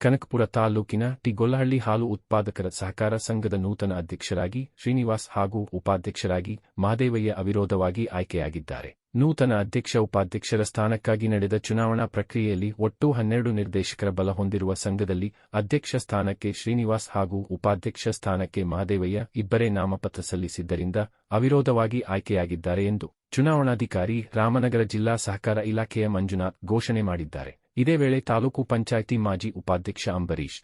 ಕನಕಪುರ ತಾಲೂಕಿನ ಟಿ ಗೊಲ್ಲಹಳ್ಳಿ ಹಾಲು ಉತ್ಪಾದಕರ ಸಹಕಾರ ಸಂಘದ ನೂತನ ಅಧ್ಯಕ್ಷರಾಗಿ ಶ್ರೀನಿವಾಸ್ ಹಾಗೂ ಉಪಾಧ್ಯಕ್ಷರಾಗಿ ಮಹದೇವಯ್ಯ ಅವಿರೋಧವಾಗಿ ಆಯ್ಕೆಯಾಗಿದ್ದಾರೆ. ನೂತನ ಅಧ್ಯಕ್ಷ ಉಪಾಧ್ಯಕ್ಷರ ಸ್ಥಾನಕ್ಕಾಗಿ ನಡೆದ ಚುನಾವಣಾ ಪ್ರಕ್ರಿಯೆಯಲ್ಲಿ ಒಟ್ಟು 12 ನಿರ್ದೇಶಕರ ಬಲ ಹೊಂದಿರುವ ಸಂಘದಲ್ಲಿ ಅಧ್ಯಕ್ಷ ಸ್ಥಾನಕ್ಕೆ ಶ್ರೀನಿವಾಸ್ ಹಾಗೂ ಉಪಾಧ್ಯಕ್ಷ ಸ್ಥಾನಕ್ಕೆ ಮಹದೇವಯ್ಯ ಇಬ್ಬರೇ ನಾಮಪತ್ರ ಸಲ್ಲಿಸಿದ್ದರಿಂದ ಅವಿರೋಧವಾಗಿ ಆಯ್ಕೆಯಾಗಿದ್ದಾರೆ ಎಂದು ಚುನಾವಣಾಧಿಕಾರಿ ರಾಮನಗರ ಜಿಲ್ಲಾ ಸಹಕಾರ ಇಲಾಖೆಯ ಮಂಜುನಾಥ್ ಘೋಷಣೆ ಮಾಡಿದ್ದಾರೆ. ಇದೇ ವೇಳೆ ತಾಲೂಕು ಪಂಚಾಯ್ತಿ ಮಾಜಿ ಉಪಾಧ್ಯಕ್ಷ ಅಂಬರೀಶ್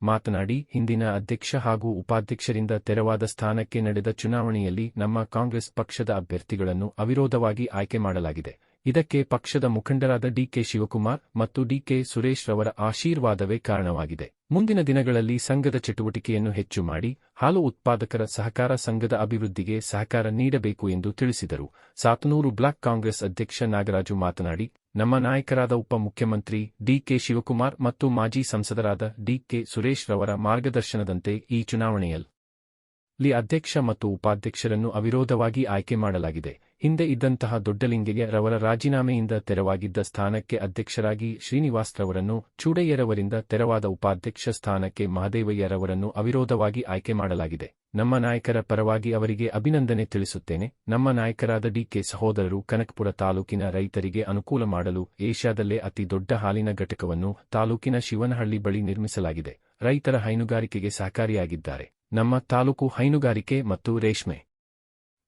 ಮಾತನಾಡಿ, ಹಿಂದಿನ ಅಧ್ಯಕ್ಷ ಹಾಗೂ ಉಪಾಧ್ಯಕ್ಷರಿಂದ ತೆರವಾದ ಸ್ಥಾನಕ್ಕೆ ನಡೆದ ಚುನಾವಣೆಯಲ್ಲಿ ನಮ್ಮ ಕಾಂಗ್ರೆಸ್ ಪಕ್ಷದ ಅಭ್ಯರ್ಥಿಗಳನ್ನು ಅವಿರೋಧವಾಗಿ ಆಯ್ಕೆ ಮಾಡಲಾಗಿದೆ. ಇದಕ್ಕೆ ಪಕ್ಷದ ಮುಖಂಡರಾದ ಡಿಕೆ ಶಿವಕುಮಾರ್ ಮತ್ತು ಡಿಕೆ ಸುರೇಶ್ ರವರ ಆಶೀರ್ವಾದವೇ ಕಾರಣವಾಗಿದೆ. ಮುಂದಿನ ದಿನಗಳಲ್ಲಿ ಸಂಘದ ಚಟುವಟಿಕೆಯನ್ನು ಹೆಚ್ಚು ಮಾಡಿ ಹಾಲು ಉತ್ಪಾದಕರ ಸಹಕಾರ ಸಂಘದ ಅಭಿವೃದ್ಧಿಗೆ ಸಹಕಾರ ನೀಡಬೇಕು ಎಂದು ತಿಳಿಸಿದರು. ಸಾತನೂರು ಬ್ಲಾಕ್ ಕಾಂಗ್ರೆಸ್ ಅಧ್ಯಕ್ಷ ನಾಗರಾಜು ಮಾತನಾಡಿ, ನಮ್ಮ ನಾಯಕರಾದ ಉಪಮುಖ್ಯಮಂತ್ರಿ ಡಿಕೆ ಶಿವಕುಮಾರ್ ಮತ್ತು ಮಾಜಿ ಸಂಸದರಾದ ಡಿಕೆ ಸುರೇಶ್ ರವರ ಮಾರ್ಗದರ್ಶನದಂತೆ ಈ ಚುನಾವಣೆಯಲ್ಲಿ ಅಧ್ಯಕ್ಷ ಮತ್ತು ಉಪಾಧ್ಯಕ್ಷರನ್ನು ಅವಿರೋಧವಾಗಿ ಆಯ್ಕೆ ಮಾಡಲಾಗಿದೆ. ಹಿಂದೆ ಇದ್ದಂತಹ ದೊಡ್ಡಲಿಂಗಯ್ಯ ರವರ ರಾಜೀನಾಮೆಯಿಂದ ತೆರವಾಗಿದ್ದ ಸ್ಥಾನಕ್ಕೆ ಅಧ್ಯಕ್ಷರಾಗಿ ಶ್ರೀನಿವಾಸ್ ರವರನ್ನು, ಚೂಡಯ್ಯರವರಿಂದ ತೆರವಾದ ಉಪಾಧ್ಯಕ್ಷ ಸ್ಥಾನಕ್ಕೆ ಮಹದೇವಯ್ಯ ರವರನ್ನು ಅವಿರೋಧವಾಗಿ ಆಯ್ಕೆ ಮಾಡಲಾಗಿದೆ. ನಮ್ಮ ನಾಯಕರ ಪರವಾಗಿ ಅವರಿಗೆ ಅಭಿನಂದನೆ ತಿಳಿಸುತ್ತೇನೆ. ನಮ್ಮ ನಾಯಕರಾದ ಡಿಕೆ ಸಹೋದರರು ಕನಕಪುರ ತಾಲೂಕಿನ ರೈತರಿಗೆ ಅನುಕೂಲ ಮಾಡಲು ಏಷ್ಯಾದಲ್ಲೇ ಅತಿ ದೊಡ್ಡ ಹಾಲಿನ ಘಟಕವನ್ನು ತಾಲೂಕಿನ ಶಿವನಹಳ್ಳಿ ಬಳಿ ನಿರ್ಮಿಸಲಾಗಿದೆ. ರೈತರ ಹೈನುಗಾರಿಕೆಗೆ ಸಹಕಾರಿಯಾಗಿದ್ದಾರೆ. ನಮ್ಮ ತಾಲೂಕು ಹೈನುಗಾರಿಕೆ ಮತ್ತು ರೇಷ್ಮೆ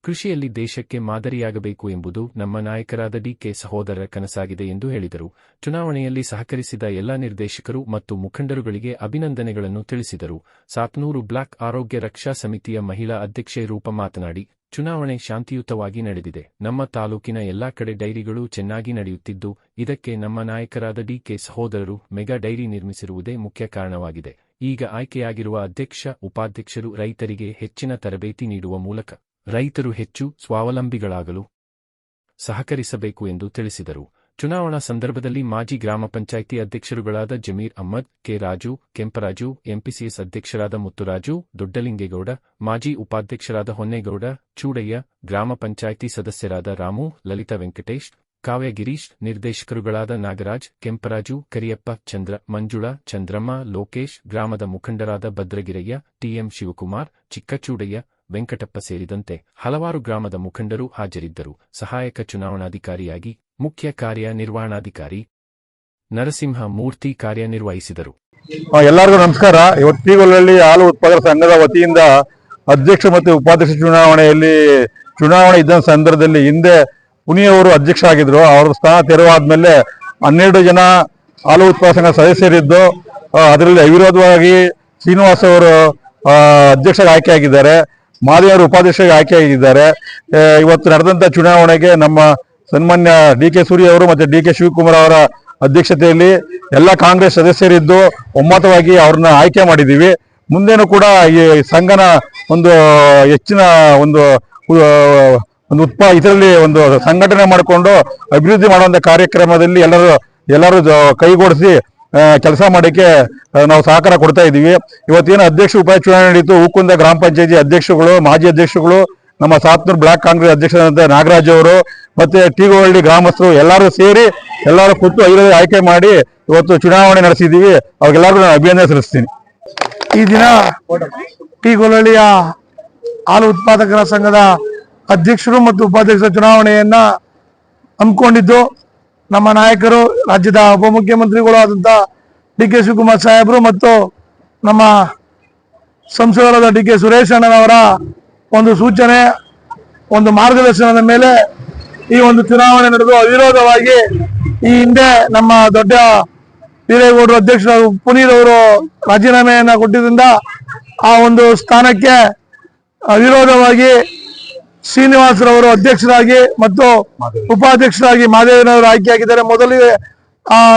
ಕೃಷಿಯಲ್ಲಿ ದೇಶಕ್ಕೆ ಮಾದರಿಯಾಗಬೇಕು ಎಂಬುದು ನಮ್ಮ ನಾಯಕರಾದ ಡಿಕೆ ಸಹೋದರರ ಕನಸಾಗಿದೆ ಎಂದು ಹೇಳಿದರು. ಚುನಾವಣೆಯಲ್ಲಿ ಸಹಕರಿಸಿದ ಎಲ್ಲ ನಿರ್ದೇಶಕರು ಮತ್ತು ಮುಖಂಡರುಗಳಿಗೆ ಅಭಿನಂದನೆಗಳನ್ನು ತಿಳಿಸಿದರು. ಸಾತನೂರು ಬ್ಲಾಕ್ ಆರೋಗ್ಯ ರಕ್ಷಾ ಸಮಿತಿಯ ಮಹಿಳಾ ಅಧ್ಯಕ್ಷೆ ರೂಪ ಮಾತನಾಡಿ, ಚುನಾವಣೆ ಶಾಂತಿಯುತವಾಗಿ ನಡೆದಿದೆ. ನಮ್ಮ ತಾಲೂಕಿನ ಎಲ್ಲಾ ಕಡೆ ಡೈರಿಗಳು ಚೆನ್ನಾಗಿ ನಡೆಯುತ್ತಿದ್ದು, ಇದಕ್ಕೆ ನಮ್ಮ ನಾಯಕರಾದ ಡಿಕೆ ಸಹೋದರರು ಮೆಗಾ ಡೈರಿ ನಿರ್ಮಿಸಿರುವುದೇ ಮುಖ್ಯ ಕಾರಣವಾಗಿದೆ. ಈಗ ಆಯ್ಕೆಯಾಗಿರುವ ಅಧ್ಯಕ್ಷ, ಉಪಾಧ್ಯಕ್ಷರು ರೈತರಿಗೆ ಹೆಚ್ಚಿನ ತರಬೇತಿ ನೀಡುವ ಮೂಲಕ ರೈತರು ಹೆಚ್ಚು ಸ್ವಾವಲಂಬಿಗಳಾಗಲು ಸಹಕರಿಸಬೇಕು ಎಂದು ತಿಳಿಸಿದರು. ಚುನಾವಣಾ ಸಂದರ್ಭದಲ್ಲಿ ಮಾಜಿ ಗ್ರಾಮ ಪಂಚಾಯಿತಿ ಅಧ್ಯಕ್ಷರುಗಳಾದ ಜಮೀರ್ ಅಹ್ಮದ್, ಕೆ ರಾಜು, ಕೆಂಪರಾಜು, ಎಂಪಿಸಿಎಸ್ ಅಧ್ಯಕ್ಷರಾದ ಮುತ್ತುರಾಜು, ದೊಡ್ಡಲಿಂಗೇಗೌಡ, ಮಾಜಿ ಉಪಾಧ್ಯಕ್ಷರಾದ ಹೊನ್ನೇಗೌಡ, ಚೂಡಯ್ಯ, ಗ್ರಾಮ ಪಂಚಾಯಿತಿ ಸದಸ್ಯರಾದ ರಾಮು, ಲಲಿತಾ ವೆಂಕಟೇಶ್, ಕಾವ್ಯ ಗಿರೀಶ್, ನಿರ್ದೇಶಕರುಗಳಾದ ನಾಗರಾಜ್, ಕೆಂಪರಾಜು, ಕರಿಯಪ್ಪ, ಚಂದ್ರ, ಮಂಜುಳಾ, ಚಂದ್ರಮ್ಮ, ಲೋಕೇಶ್, ಗ್ರಾಮದ ಮುಖಂಡರಾದ ಭದ್ರಗಿರಯ್ಯ, ಟಿಎಂ ಶಿವಕುಮಾರ್, ಚಿಕ್ಕಚೂಡಯ್ಯ, ವೆಂಕಟಪ್ಪ ಸೇರಿದಂತೆ ಹಲವಾರು ಗ್ರಾಮದ ಮುಖಂಡರು ಹಾಜರಿದ್ದರು. ಸಹಾಯಕ ಚುನಾವಣಾಧಿಕಾರಿಯಾಗಿ ಮುಖ್ಯ ಕಾರ್ಯನಿರ್ವಹಣಾಧಿಕಾರಿ ನರಸಿಂಹ ಮೂರ್ತಿ ಕಾರ್ಯನಿರ್ವಹಿಸಿದರು. ಎಲ್ಲರಿಗೂ ನಮಸ್ಕಾರ. ಇವತ್ತು ಟಿ ಗೊಲ್ಲಹಳ್ಳಿ ಹಾಲು ಉತ್ಪಾದಕರ ಸಂಘದ ವತಿಯಿಂದ ಅಧ್ಯಕ್ಷ ಮತ್ತು ಉಪಾಧ್ಯಕ್ಷ ಚುನಾವಣೆ ಇದ್ದ ಸಂದರ್ಭದಲ್ಲಿ ಹಿಂದೆ ಪುನಿಯವರು ಅಧ್ಯಕ್ಷ ಆಗಿದ್ರು. ಅವರ ಸ್ಥಾನ ತೆರವಾದ್ಮೇಲೆ 12 ಜನ ಹಾಲು ಉತ್ಪಾದಕ ಸಂಘ ಸದಸ್ಯರಿದ್ದು, ಅದರಲ್ಲಿ ಅವಿರೋಧವಾಗಿ ಶ್ರೀನಿವಾಸ್ ಅವರು ಅಧ್ಯಕ್ಷರಾಗಿ ಆಯ್ಕೆಯಾಗಿದ್ದಾರೆ. ಮಹದೇವರು ಉಪಾಧ್ಯಕ್ಷರಾಗಿ ಆಯ್ಕೆಯಾಗಿದ್ದಾರೆ. ಇವತ್ತು ನಡೆದಂತ ಚುನಾವಣೆಗೆ ನಮ್ಮ ಸನ್ಮಾನ್ಯ ಡಿಕೆ ಸೂರ್ಯ ಅವರು ಮತ್ತು ಡಿಕೆ ಶಿವಕುಮಾರ್ ಅವರ ಅಧ್ಯಕ್ಷತೆಯಲ್ಲಿ ಎಲ್ಲ ಕಾಂಗ್ರೆಸ್ ಸದಸ್ಯರಿದ್ದು ಒಮ್ಮತವಾಗಿ ಅವ್ರನ್ನ ಆಯ್ಕೆ ಮಾಡಿದ್ದೀವಿ. ಮುಂದೇನು ಕೂಡ ಈ ಸಂಘನ ಒಂದು ಹೆಚ್ಚಿನ ಇದರಲ್ಲಿ ಒಂದು ಸಂಘಟನೆ ಮಾಡಿಕೊಂಡು ಅಭಿವೃದ್ಧಿ ಮಾಡುವಂತ ಕಾರ್ಯಕ್ರಮದಲ್ಲಿ ಎಲ್ಲರೂ ಕೈಗೂಡಿಸಿ ಕೆಲಸ ಮಾಡಕ್ಕೆ ನಾವು ಸಹಕಾರ ಕೊಡ್ತಾ ಇದ್ದೀವಿ. ಇವತ್ತೇನು ಅಧ್ಯಕ್ಷ ಉಪಾಧ್ಯಕ್ಷ ಚುನಾವಣೆ ನಡೀತು, ಹೂಕುಂದ ಗ್ರಾಮ ಪಂಚಾಯತಿ ಅಧ್ಯಕ್ಷಗಳು, ಮಾಜಿ ಅಧ್ಯಕ್ಷಗಳು, ನಮ್ಮ ಸಾತನೂರು ಬ್ಲಾಕ್ ಕಾಂಗ್ರೆಸ್ ಅಧ್ಯಕ್ಷರಾದ ನಾಗರಾಜ್ ಅವರು ಮತ್ತೆ ಟಿ ಗೊಲ್ಲಹಳ್ಳಿ ಗ್ರಾಮಸ್ಥರು ಎಲ್ಲರೂ ಸೇರಿ ಎಲ್ಲರೂ ಕೂತು ಆಯ್ಕೆ ಮಾಡಿ ಇವತ್ತು ಚುನಾವಣೆ ನಡೆಸಿದ್ದೀವಿ. ಅವ್ರಿಗೆಲ್ಲರಿಗೂ ನಾನು ಅಭಿನಂದನೆ ಸಲ್ಲಿಸ್ತೀನಿ. ಈ ದಿನ ಟಿ ಗೊಲ್ಲಹಳ್ಳಿಯ ಹಾಲು ಉತ್ಪಾದಕರ ಸಂಘದ ಅಧ್ಯಕ್ಷರು ಮತ್ತು ಉಪಾಧ್ಯಕ್ಷರ ಚುನಾವಣೆಯನ್ನ ಹಮ್ಮಿಕೊಂಡಿದ್ದು, ನಮ್ಮ ನಾಯಕರು ರಾಜ್ಯದ ಉಪಮುಖ್ಯಮಂತ್ರಿಗಳು ಆದಂತ ಡಿಕೆ ಶಿವಕುಮಾರ್ ಸಾಹೇಬರು ಮತ್ತು ನಮ್ಮ ಸಂಸದರಾದ ಡಿಕೆ ಸುರೇಶ್ ಅಣ್ಣನವರ ಒಂದು ಸೂಚನೆ, ಒಂದು ಮಾರ್ಗದರ್ಶನದ ಮೇಲೆ ಈ ಒಂದು ಚುನಾವಣೆ ನಡೆದು ಅವಿರೋಧವಾಗಿ ಈ ಹಿಂದೆ ನಮ್ಮ ದೊಡ್ಡ ವೀರೇಗೌಡರು ಅಧ್ಯಕ್ಷರು ಪುನೀತ್ ಅವರು ರಾಜೀನಾಮೆಯನ್ನ ಕೊಟ್ಟಿದ್ದರಿಂದ ಆ ಒಂದು ಸ್ಥಾನಕ್ಕೆ ಅವಿರೋಧವಾಗಿ ಶ್ರೀನಿವಾಸರವರು ಅಧ್ಯಕ್ಷರಾಗಿ ಮತ್ತು ಉಪಾಧ್ಯಕ್ಷರಾಗಿ ಮಹದೇವನವರು ಆಯ್ಕೆಯಾಗಿದ್ದಾರೆ. ಮೊದಲಿಗೆ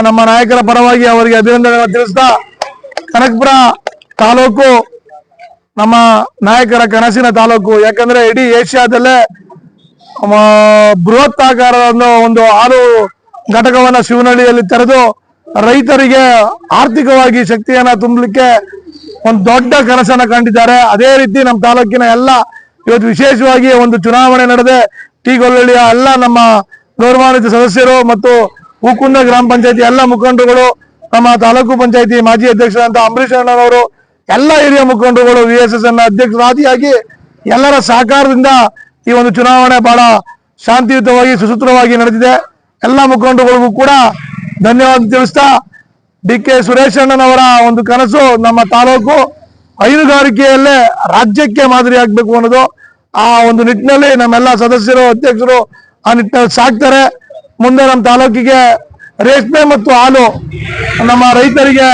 ನಮ್ಮ ನಾಯಕರ ಪರವಾಗಿ ಅವರಿಗೆ ಅಭಿನಂದನೆಗಳನ್ನು ತಿಳಿಸ್ತಾ, ಕನಕಪುರ ತಾಲೂಕು ನಮ್ಮ ನಾಯಕರ ಕನಸಿನ ತಾಲೂಕು. ಯಾಕಂದ್ರೆ ಇಡೀ ಏಷ್ಯಾದಲ್ಲೇ ಬೃಹತ್ ಆಕಾರದ ಒಂದು ಹಾಲು ಘಟಕವನ್ನ ಶಿವನಹಳ್ಳಿಯಲ್ಲಿ ತೆರೆದು ರೈತರಿಗೆ ಆರ್ಥಿಕವಾಗಿ ಶಕ್ತಿಯನ್ನ ತುಂಬಲಿಕ್ಕೆ ಒಂದು ದೊಡ್ಡ ಕನಸನ್ನ ಕಂಡಿದ್ದಾರೆ. ಅದೇ ರೀತಿ ನಮ್ಮ ತಾಲೂಕಿನ ಎಲ್ಲ ಇವತ್ತು ವಿಶೇಷವಾಗಿ ಒಂದು ಚುನಾವಣೆ ನಡೆದೆ. ಟಿ ಗೊಲ್ಲಹಳ್ಳಿಯ ಎಲ್ಲ ನಮ್ಮ ಗೌರವಾನ್ವಿತ ಸದಸ್ಯರು ಮತ್ತು ಹೂಕುಂದ ಗ್ರಾಮ ಪಂಚಾಯತಿ ಎಲ್ಲ ಮುಖಂಡರುಗಳು ನಮ್ಮ ತಾಲೂಕು ಪಂಚಾಯತಿ ಮಾಜಿ ಅಧ್ಯಕ್ಷರಾದಂತಹ ಅಂಬರೀಷ್ ಅಣ್ಣನವರು, ಎಲ್ಲ ಹಿರಿಯ ಮುಖಂಡರುಗಳು VSS ಅಧ್ಯಕ್ಷರಾದಿಯಾಗಿ ಎಲ್ಲರ ಸಹಕಾರದಿಂದ ಈ ಒಂದು ಚುನಾವಣೆ ಬಹಳ ಶಾಂತಿಯುತವಾಗಿ ಸುಸೂತ್ರವಾಗಿ ನಡೆದಿದೆ. ಎಲ್ಲ ಮುಖಂಡರುಗಳಿಗೂ ಕೂಡ ಧನ್ಯವಾದ ತಿಳಿಸ್ತಾ, DK ಸುರೇಶ್ ಅಣ್ಣನವರ ಒಂದು ಕನಸು ನಮ್ಮ ತಾಲೂಕು ಹೈನುಗಾರಿಕೆಯಲ್ಲೇ ರಾಜ್ಯಕ್ಕೆ ಮಾದರಿ ಆಗ್ಬೇಕು ಅನ್ನೋದು. ಆ ಒಂದು ನಿಟ್ಟಿನಲ್ಲಿ ನಮ್ಮೆಲ್ಲ ಸದಸ್ಯರು, ಅಧ್ಯಕ್ಷರು ಆ ನಿಟ್ಟಿನಲ್ಲಿ ಸಾಕ್ತಾರೆ. ಮುಂದೆ ನಮ್ಮ ತಾಲೂಕಿಗೆ ರೇಷ್ಮೆ ಮತ್ತು ಹಾಲು ನಮ್ಮ ರೈತರಿಗೆ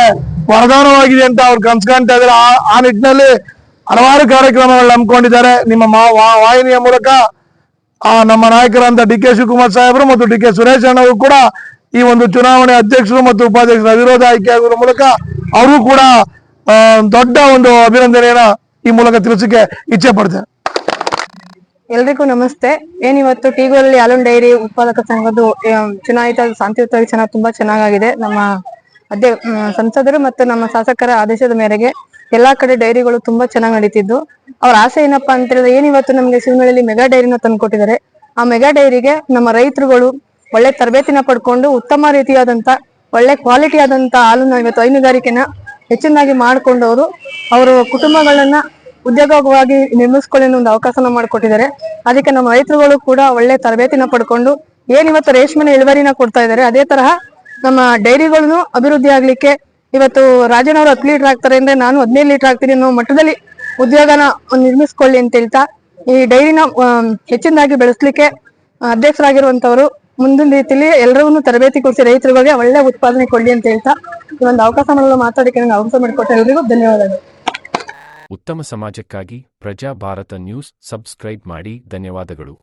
ವರದಾನವಾಗಿದೆ ಅಂತ ಅವ್ರು ಕನಸು ಕಾಣ್ತಾ ಇದ್ದಾರೆ. ಆ ನಿಟ್ಟಿನಲ್ಲಿ ಹಲವಾರು ಕಾರ್ಯಕ್ರಮಗಳು ಹಮ್ಮಿಕೊಂಡಿದ್ದಾರೆ. ನಿಮ್ಮ ವಾಹಿನಿಯ ಮೂಲಕ ನಮ್ಮ ನಾಯಕರಂತ DK ಶಿವಕುಮಾರ್ ಸಾಹೇಬರು ಮತ್ತು DK ಸುರೇಶ್ ಅಣ್ಣವರು ಕೂಡ ಈ ಒಂದು ಚುನಾವಣೆ ಅಧ್ಯಕ್ಷರು ಮತ್ತು ಉಪಾಧ್ಯಕ್ಷರ ಅವಿರೋಧ ಆಯ್ಕೆಯಾಗುವ ಮೂಲಕ ಅವರು ಕೂಡ ದೊಡ್ಡ ಒಂದು ಅಭಿನಂದನೆಯನ್ನ ಈ ಮೂಲಕ ತಿಳಿಸಕ್ಕೆ ಇಚ್ಛೆ ಪಡ್ತೇನೆ. ಎಲ್ರಿಗೂ ನಮಸ್ತೆ. ಏನಿವತ್ತು ಟೀಗೋಲಹಳ್ಳಿ ಹಾಲು ಡೈರಿ ಉತ್ಪಾದಕ ಸಂಘದ ಚುನಾಯಿತ ಶಾಂತಿಯುತವಾಗಿ ತುಂಬಾ ಚೆನ್ನಾಗಿದೆ. ನಮ್ಮ ಸಂಸದರು ಮತ್ತು ನಮ್ಮ ಶಾಸಕರ ಆದೇಶದ ಮೇರೆಗೆ ಎಲ್ಲಾ ಕಡೆ ಡೈರಿಗಳು ತುಂಬಾ ಚೆನ್ನಾಗಿ ನಡೀತಿದ್ದು, ಅವ್ರ ಆಸೆ ಏನಪ್ಪಾ ಅಂತ ಹೇಳಿದ್ರೆ, ಏನಿವತ್ತು ನಮ್ಗೆ ಶಿವನಹಳ್ಳಿಯಲ್ಲಿ ಮೆಗಾ ಡೈರಿನ ತಂದ್ಕೊಟ್ಟಿದ್ದಾರೆ. ಆ ಮೆಗಾ ಡೈರಿಗೆ ನಮ್ಮ ರೈತರುಗಳು ಒಳ್ಳೆ ತರಬೇತಿನ ಪಡ್ಕೊಂಡು ಉತ್ತಮ ರೀತಿಯಾದಂತ ಒಳ್ಳೆ ಕ್ವಾಲಿಟಿ ಆದಂತ ಹಾಲನ್ನ ಇವತ್ತು ಹೈನುಗಾರಿಕೆನ ಹೆಚ್ಚಿನಾಗಿ ಮಾಡ್ಕೊಂಡವರು ಅವರು ಕುಟುಂಬಗಳನ್ನ ಉದ್ಯೋಗವಾಗಿ ನಿರ್ಮಿಸ್ಕೊಳ್ಳೋ ಒಂದು ಅವಕಾಶನ ಮಾಡಿಕೊಟ್ಟಿದ್ದಾರೆ. ಅದಕ್ಕೆ ನಮ್ಮ ರೈತರುಗಳು ಕೂಡ ಒಳ್ಳೆ ತರಬೇತಿನ ಪಡ್ಕೊಂಡು ಏನಿವತ್ತು ರೇಷ್ಮೆನ ಇಳುವರಿನ ಕೊಡ್ತಾ ಇದ್ದಾರೆ, ಅದೇ ತರಹ ನಮ್ಮ ಡೈರಿಗಳನ್ನು ಅಭಿವೃದ್ಧಿ ಆಗ್ಲಿಕ್ಕೆ ಇವತ್ತು ರಾಜನವರು 10 ಲೀಟರ್ ಆಗ್ತಾರೆ ಅಂದ್ರೆ ನಾನು 15 ಲೀಟರ್ ಆಗ್ತೀನಿ ಅನ್ನೋ ಮಟ್ಟದಲ್ಲಿ ಉದ್ಯೋಗನ ನಿರ್ಮಿಸ್ಕೊಳ್ಳಿ ಅಂತ ಹೇಳ್ತಾ, ಈ ಡೈರಿನ ಹೆಚ್ಚಿನದಾಗಿ ಬೆಳೆಸ್ಲಿಕ್ಕೆ ಅಧ್ಯಕ್ಷರಾಗಿರುವಂತವರು ಮುಂದಿನ ರೀತಿಯಲ್ಲಿ ಎಲ್ಲರಿಗೂ ತರಬೇತಿ ಕೊಡಿಸಿ ರೈತರುಗಳಿಗೆ ಒಳ್ಳೆ ಉತ್ಪಾದನೆ ಕೊಡ್ಲಿ ಅಂತ ಹೇಳ್ತಾ ಈ ಒಂದು ಅವಕಾಶ ಮಾತಾಡಲಿಕ್ಕೆ ನನಗೆ ಅವಕಾಶ ಮಾಡಿಕೊಟ್ಟ ಎಲ್ಲರಿಗೂ ಧನ್ಯವಾದಗಳು. ಉತ್ತಮ ಸಮಾಜಕ್ಕಾಗಿ ಪ್ರಜಾ ಭಾರತ ನ್ಯೂಸ್ ಸಬ್ಸ್ಕ್ರೈಬ್ ಮಾಡಿ. ಧನ್ಯವಾದಗಳು.